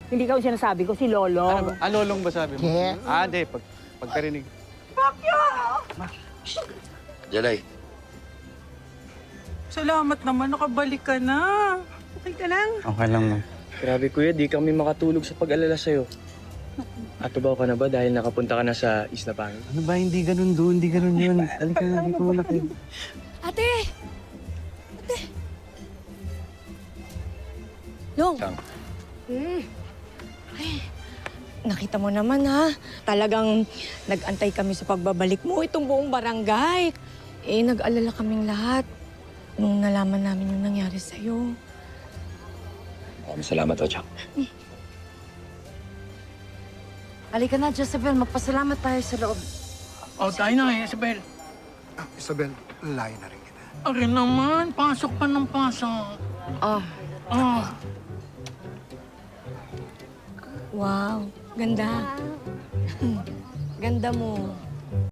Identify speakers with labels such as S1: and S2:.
S1: Hindi ka yung sinasabi ko, si Lolong.
S2: Ano ba? Ah, lolong ba sabi mo?
S3: Yeah.
S2: Ah, hindi. Pagkarinig.
S4: Jalay,
S5: Salamat naman, nakabalik ka na.
S1: Okay ka lang?
S2: Okay lang, ma'am.
S6: Grabe kuya, di kami makatulog sa pag-alala sa'yo. Atubaw ka na ba dahil nakapunta ka na sa Isla Pangil?
S2: Ano ba? Hindi ganun doon. Hindi ganun yun. Halika na. Hindi ko muna kayo.
S7: Ate! Long!
S4: Sang.
S7: Ay, nakita mo naman ha. Talagang nag-antay kami sa pagbabalik mo itong buong barangay. Eh, nag-alala kaming lahat nung nalaman namin yung nangyari sa'yo.
S4: Salamat, Ochak.
S8: Halika na, Jezebel. Magpasalamat tayo sa loob.
S5: O, tayo na eh, Isabel.
S3: Isabel, layo na rin kita.
S5: Akin naman, pasok pa ng pasok.
S8: Oh,
S5: Ah,
S7: Wow, ganda. Ganda mo.